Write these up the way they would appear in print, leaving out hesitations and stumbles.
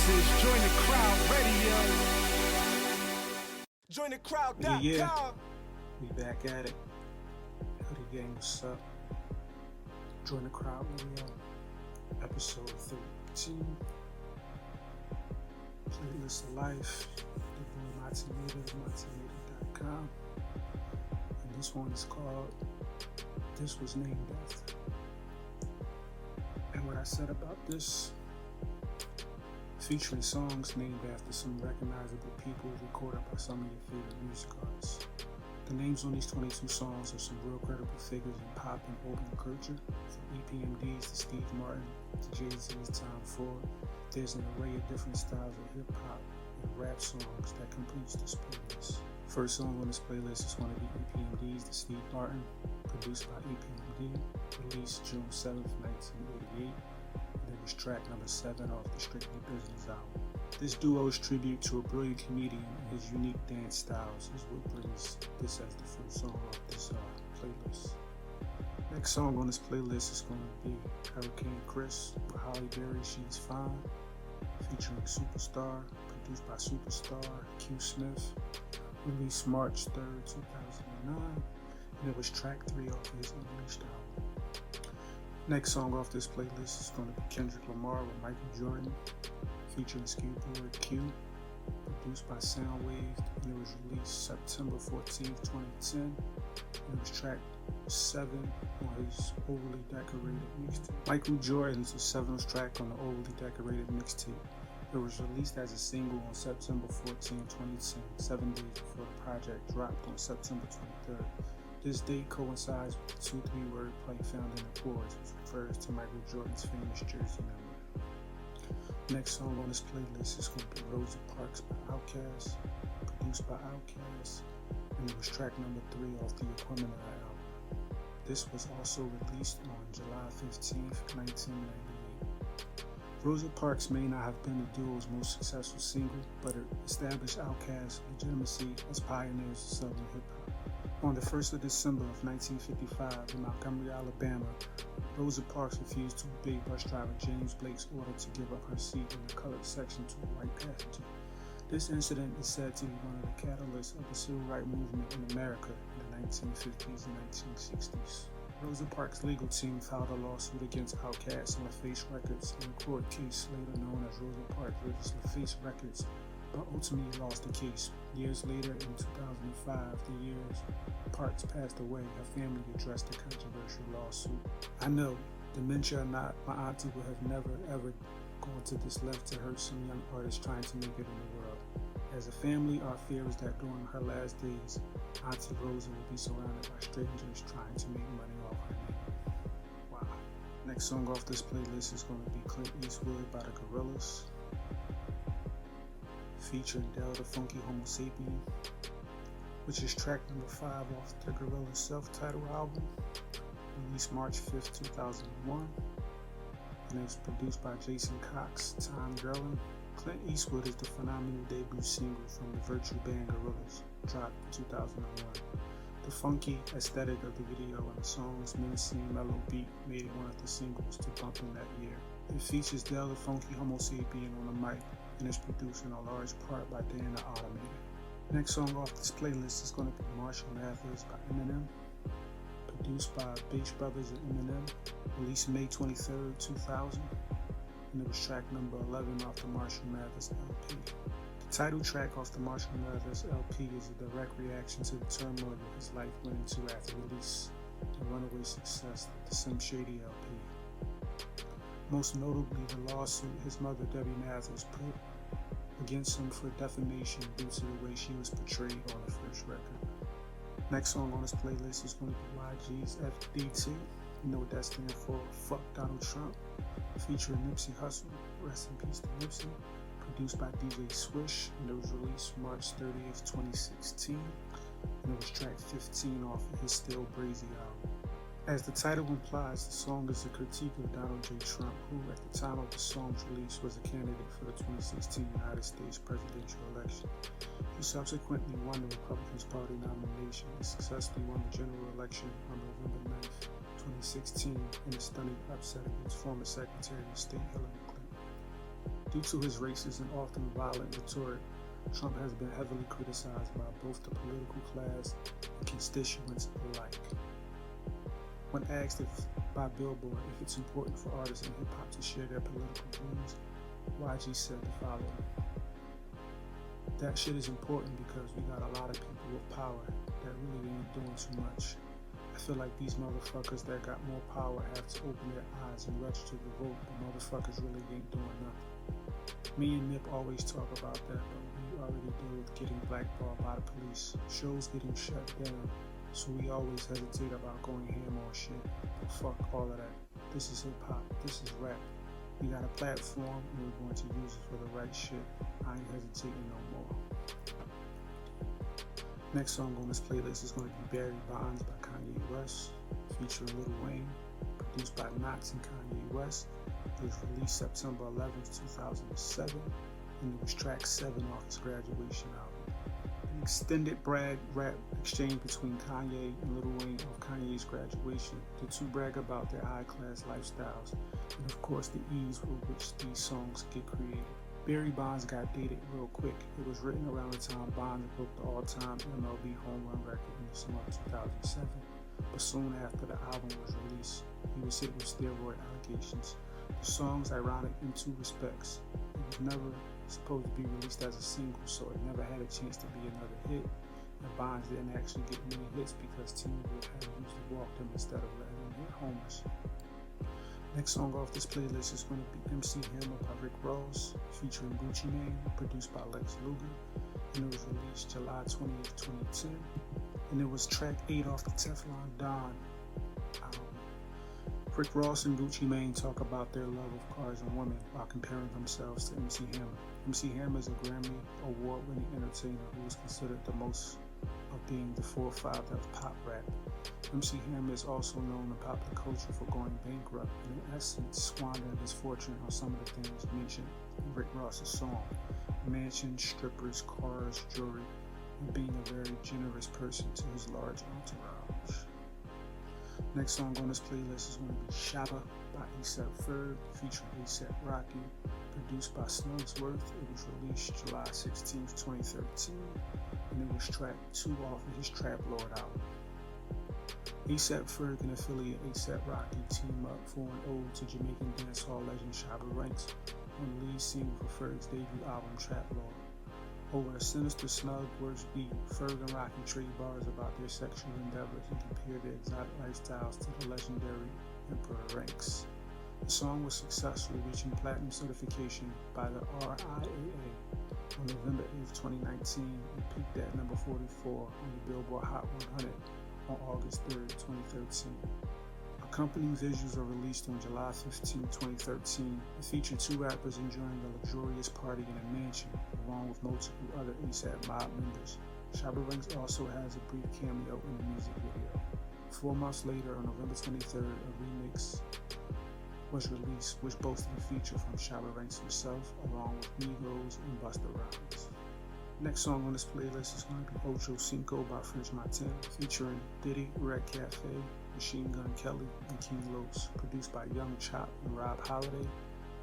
is Join the Crowd Radio. Join the crowd.com. Yeah. We back at it. Hoodie gang, what's up? Join the Crowd Radio, episode 13. Playlist of Life. Mathews.com. And this one is called This Was Named After. And what I said about this, featuring songs named after some recognizable people recorded by some of your favorite music artists. The names on these 22 songs are some real credible figures in pop and urban culture, from EPMDs to Steve Martin to Jay-Z's Tom Ford. There's an array of different styles of hip-hop and rap songs that completes this playlist. First song on this playlist is going to be EPMD's The Steve Martin, produced by EPMD, released June 7th, 1988. And it was track number 7 off the Strictly Business album. This duo's tribute to a brilliant comedian and his unique dance styles is what brings this as the first song off this playlist. Next song on this playlist is going to be Hurricane Chris with Holly Berry, She's Fine, featuring Superstar, produced by Superstar, Q Smith, released March 3rd, 2009, and it was track 3 off his Unleashed album. Next song off this playlist is going to be Kendrick Lamar with Michael Jordan, featuring Skateboard Q, produced by Soundwave, and it was released September 14th, 2010, and it was track 7 on his Overly Decorated mixtape. Michael Jordan's the 7th track on the Overly Decorated mixtape. It was released as a single on September 14, 2010, 7 days before the project dropped on September 23rd. This date coincides with the 2-3 wordplay found in the chorus, which refers to Michael Jordan's famous jersey number. Next song on this playlist is going to be Rosa Parks by Outcasts, produced by Outcasts, and it was track number 3 off the Equipment album. This was also released on July 15th, 1998. Rosa Parks may not have been the duo's most successful single, but it established Outkast's legitimacy as pioneers of Southern hip-hop. On the 1st of December of 1955 in Montgomery, Alabama, Rosa Parks refused to obey bus driver James Blake's order to give up her seat in the colored section to a white passenger. This incident is said to be one of the catalysts of the civil rights movement in America in the 1950s and 1960s. Rosa Parks' legal team filed a lawsuit against Outcasts and LaFace Records in a court case later known as Rosa Parks vs. LaFace Records, but ultimately lost the case. Years later, in 2005, the years Parks passed away, her family addressed the controversial lawsuit. I know, dementia or not, my auntie would have never ever gone to this length to hurt some young artist trying to make it in the world. As a family, our fear is that during her last days, Auntie Rosa will be surrounded by strangers trying to make money off her name. Wow. Next song off this playlist is going to be Clint Eastwood by the Gorillaz, featuring Del the Funky Homo Sapien, which is track number 5 off the Gorillaz self-titled album, released March 5th, 2001, and it was produced by Jason Cox, Tom Gerlin. Clint Eastwood is the phenomenal debut single from the virtual band Gorillaz, dropped in 2001. The funky aesthetic of the video and the song's menacing mellow beat made it one of the singles to bump in that year. It features Del the Funky Homo Sapien on the mic, and is produced in a large part by Dan the Automator. Next song off this playlist is going to be Marshall Mathews by Eminem, produced by Bass Brothers and Eminem, released May 23rd, 2000, and it was track number 11 off the Marshall Mathers LP. The title track off the Marshall Mathers LP is a direct reaction to the turmoil his life went into after release and runaway success of the Slim Shady LP. Most notably, the lawsuit his mother Debbie Mathews put against him for defamation due to the way she was portrayed on the first record. Next song on this playlist is going to be YG's FDT, you know what that stands for, Fuck Donald Trump, featuring Nipsey Hussle, rest in peace to Nipsey, produced by DJ Swish, and it was released March 30th, 2016, and it was track 15 off of his Still Brazy album. As the title implies, the song is a critique of Donald J. Trump, who at the time of the song's release was a candidate for the 2016 United States presidential election. He subsequently won the Republican Party nomination and successfully won the general election on November 9th, 2016, in a stunning upset against former Secretary of State Hillary Clinton. Due to his racist and often violent rhetoric, Trump has been heavily criticized by both the political class and constituents alike. When asked by Billboard if it's important for artists in hip-hop to share their political views, YG said the following: "That shit is important because we got a lot of people with power that really ain't doing too much. I feel like these motherfuckers that got more power have to open their eyes and register to vote, but motherfuckers really ain't doing nothing." Me and Nip always talk about that, but we already deal with getting blackballed by the police, shows getting shut down, so we always hesitate about going ham on shit. But fuck all of that. This is hip-hop, this is rap. We got a platform and we're going to use it for the right shit. I ain't hesitating no more. Next song on this playlist is going to be Barry Bonds by Kanye West, featuring Lil Wayne, produced by Knox and Kanye West. It was released September 11th, 2007, and it was track 7 off his graduation album. An extended rap exchange between Kanye and Lil Wayne off Kanye's graduation. The two brag about their high-class lifestyles, and of course the ease with which these songs get created. Barry Bonds got dated real quick. It was written around the time Bonds broke the all-time MLB home run record in the summer of 2007, but soon after the album was released, he was hit with steroid allegations. The song's ironic in two respects. It was never supposed to be released as a single, so it never had a chance to be another hit, and Bonds didn't actually get many hits because teams would have usually walked him instead of letting him hit homers. Next song off this playlist is going to be MC Hammer by Rick Ross, featuring Gucci Mane, produced by Lex Luger, and it was released July 20th, 2010, and it was track 8 off the Teflon Don album. Rick Ross and Gucci Mane talk about their love of cars and women while comparing themselves to MC Hammer. MC Hammer is a Grammy award-winning entertainer who is considered the most of being the forefather of pop rap. MC Hammer is also known in popular culture for going bankrupt and in essence squandering his fortune on some of the things mentioned in Rick Ross's song: mansions, strippers, cars, jewelry, and being a very generous person to his large entourage. Next song on this playlist is going to be Shabba by A$AP Ferg, featuring A$AP Rocky, produced by Snugsworth. It was released July 16th, 2013, and it was track 2 off of his Trap Lord album. A$AP Ferg and affiliate A$AP Rocky team up for an ode to Jamaican dancehall legend Shabba Ranks on the lead single for Ferg's debut album Trap Lord. Over a sinister Snugsworth beat, Ferg and Rocky trade bars about their sexual endeavors and compare their exotic lifestyles to the legendary Emperor Ranks. The song was successful, reaching platinum certification by the RIAA on November 8, 2019, and peaked at number 44 on the Billboard Hot 100 on August 3, 2013. Accompanying visuals are released on July 15, 2013, and feature 2 rappers enjoying a luxurious party in a mansion, along with multiple other A$AP mob members. Shabba Ranks also has a brief cameo in the music video. 4 months later, on November 23rd, a remix was released, which boasted a feature from Shabba Ranks himself, along with Migos and Busta Rhymes. Next song on this playlist is going to be Ocho Cinco by French Montana, featuring Diddy, Red Cafe, Machine Gun Kelly, and King Los, produced by Young Chop and Rob Holiday.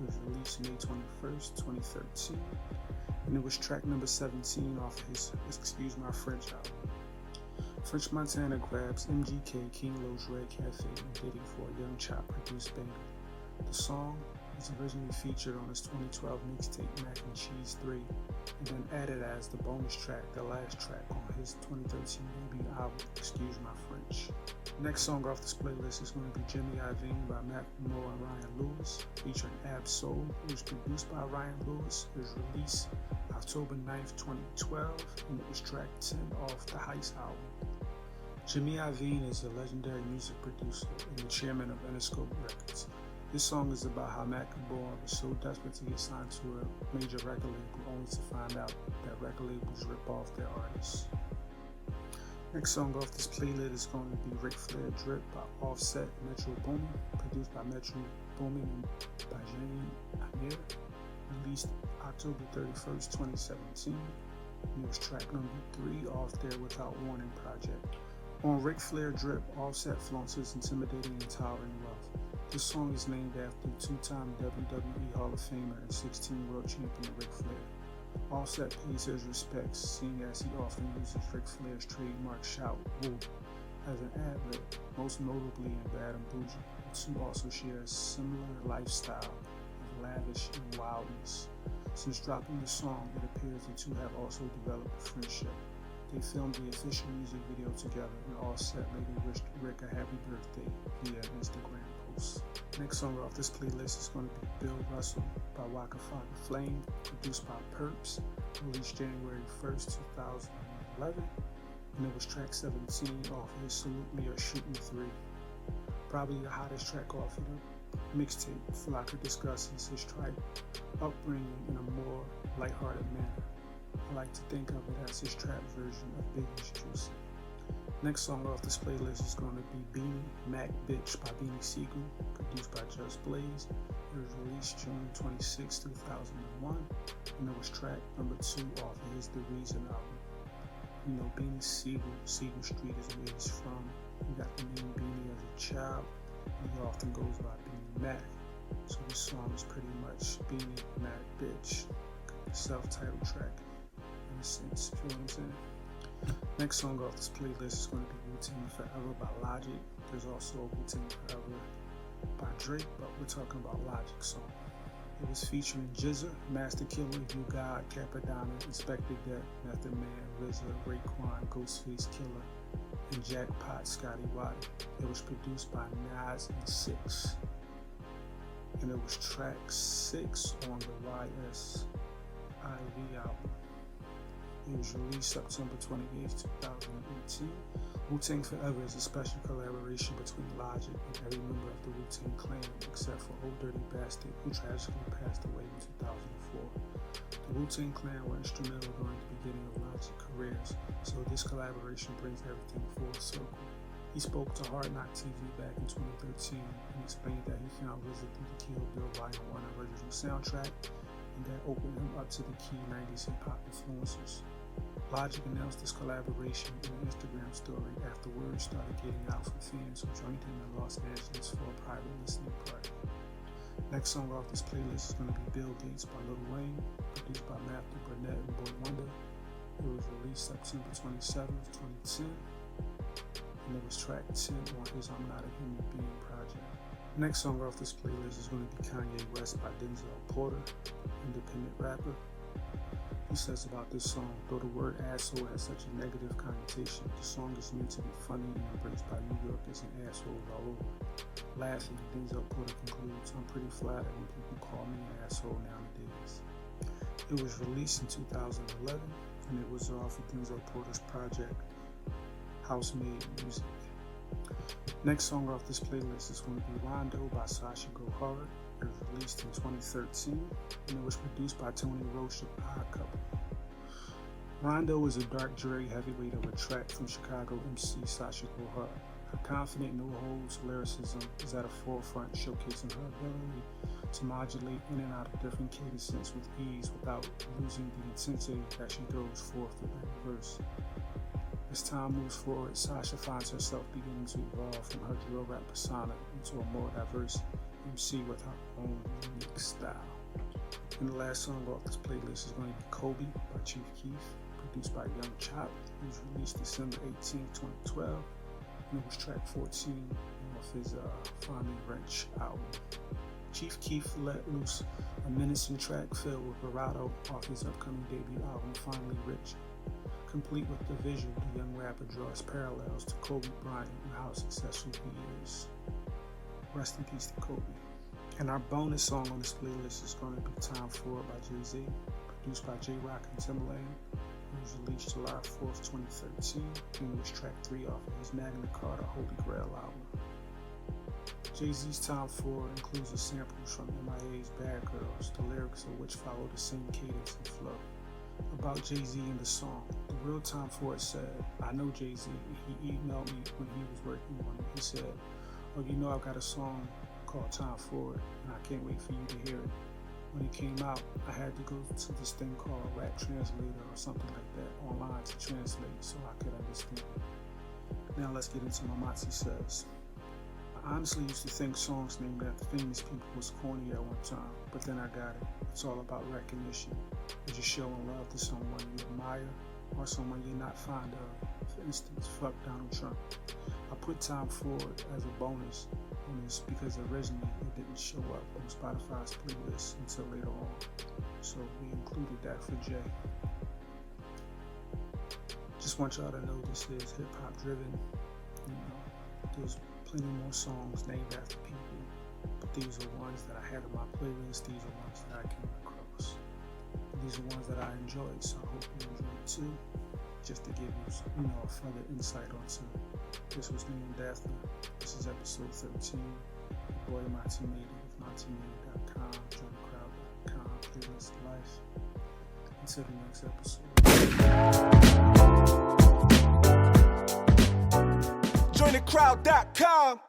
It was released May 21st, 2013, and it was track number 17 off his Excuse My French album. French Montana grabs MGK, King Los, Red Cafe, and Diddy for a Young Chop produced banger. The song was originally featured on his 2012 mixtape Mac and Cheese 3, and then added as the bonus track, the last track on his 2013 debut album, Excuse My French. Next song off this playlist is going to be Jimmy Iovine by Macklemore and Ryan Lewis, featuring Ab Soul. It was produced by Ryan Lewis. It was released October 9th, 2012, and it was track 10 off the Heist album. Jimmy Iovine is a legendary music producer and the chairman of Interscope Records. This song is about how Macklemore was so desperate to get signed to a major record label, only to find out that record labels rip off their artists. Next song off this playlist is going to be Ric Flair Drip by Offset and Metro Boomin, produced by Metro Boomin and by Jane Amir, released October 31st, 2017, and it was track number 3 off their Without Warning project. On Ric Flair Drip, Offset flaunts his intimidating and towering wealth. This song is named after two-time WWE Hall of Famer and 16 world champion Ric Flair. Offset pays his respects, seeing as he often uses Ric Flair's trademark shout, "Woo," as an ad-lib, most notably in Bad and Bougie. The two also share a similar lifestyle of lavish and wildness. Since dropping the song, it appears the two have also developed a friendship. They filmed the official music video together, and Offset later wished Rick a happy birthday via an Instagram post. Next song off this playlist is going to be Bill Russell by Waka Flocka Flame, produced by Perps, released January 1st, 2011, and it was track 17 off his Salute Me or Shoot Me 3. Probably the hottest track off of the mixtape. Flocka discusses his tribe upbringing in a more lighthearted manner. I like to think of it as his trap version of Biggie's Juicy. Next song off this playlist is going to be Beanie Mac Bitch by Beanie Siegel, produced by Just Blaze. It was released June 26, 2001, and it was track number 2 off of his The Reason album. You know, Beanie Siegel, Siegel Street is where he's from. He got the name Beanie as a child, and he often goes by Beanie Mac. So this song is pretty much Beanie Mac Bitch, self-titled track in a sense, you know what I'm saying? Next song off this playlist is going to be Wu-Tang Forever by Logic. There's also Wu-Tang Forever by Drake, but we're talking about Logic's song. It was featuring Jizza, Master Killer, You God, Capadonna, Inspector Deck, Method Man, RZA, Raekwon, Ghostface Killer, and Jackpot Scotty Waddy. It was produced by Nas and Six, and it was track 6 on the YSIV album. It was released September 28, 2018. Wu-Tang Forever is a special collaboration between Logic and every member of the Wu-Tang Clan, except for Old Dirty Bastard, who tragically passed away in 2004. The Wu-Tang Clan were instrumental during the beginning of Logic's careers, so this collaboration brings everything full circle. He spoke to Hard Knock TV back in 2013 and explained that he found RZA through the Kill Bill Volume 1 original soundtrack, and that opened him up to the key 90s hip-hop influencers. Logic announced this collaboration in an Instagram story after word started getting out from fans who joined him in Los Angeles for a private listening party. Next song off this playlist is going to be Bill Gates by Lil Wayne, produced by Matthew Burnett and Boy Wonder. It was released September 27, 2010, and it was track 10 on his I'm Not a Human Being project. Next song off this playlist is going to be Kanye West by Denzel Porter, independent rapper. He says about this song, though the word asshole has such a negative connotation, the song is meant to be funny and embraced by New Yorkers and assholes all over. Lastly, Denzel Porter concludes, I'm pretty flattered when people call me an asshole nowadays. It was released in 2011, and it was off of Denzel Porter's project, House-Made Music. Next song off this playlist is going to be Rondo by Sasha Go Hard. It was released in 2013, and it was produced by Tony Roche of Odd Couple. Rondo is a dark jury heavyweight of a track from Chicago MC Sasha Go Hard. Her confident, no-holds lyricism is at a forefront, showcasing her ability to modulate in and out of different cadences with ease without losing the intensity that she goes forth with every verse. As time moves forward, Sasha finds herself beginning to evolve from her drill rap persona into a more diverse MC with her own unique style. And the last song off this playlist is going to be Kobe by Chief Keef, produced by Young Chop. It was released December 18, 2012, and it was track 14 off his Finding Wrench album. Chief Keef let loose a menacing track filled with bravado off his upcoming debut album, Finally Rich. Complete with the visual, the young rapper draws parallels to Kobe Bryant and how successful he is. Rest in peace to Kobe. And our bonus song on this playlist is going to be Time For It by Jay-Z, produced by J-Rock and Timbaland. It was released July 4th, 2013, and it was track 3 off of his Magna Carta Holy Grail album. Jay-Z's Time For It includes the samples from MIA's Bad Girls, the lyrics of which follow the same cadence and flow. About Jay-Z and the song, the real Time For It said, I know Jay-Z, he emailed me when he was working on it. He said, oh, you know I've got a song called Time For It, and I can't wait for you to hear it. When it came out, I had to go to this thing called Rap Translator or something like that online to translate so I could understand it. Now let's get into my Mathews says. I honestly used to think songs named after famous people was corny at one time, but then I got it. It's all about recognition. You're just showing love to someone you admire or someone you're not fond of. For instance, fuck Donald Trump. I put Time Forward as a bonus on this because originally it didn't show up on Spotify's playlist until later on. So we included that for Jay. Just want y'all to know this is hip-hop driven. You know, there's plenty more songs named after people, but these are ones that I had on my playlist. These are ones that I came across. These are ones that I enjoyed, so I hope you enjoy it too. Just to give you, a further insight onto this was named after. This is episode 13. Your boy Monty Made with MontyMade.com, jointhecrowd.com, playlist life. Until the next episode. Jointhecrowd.com.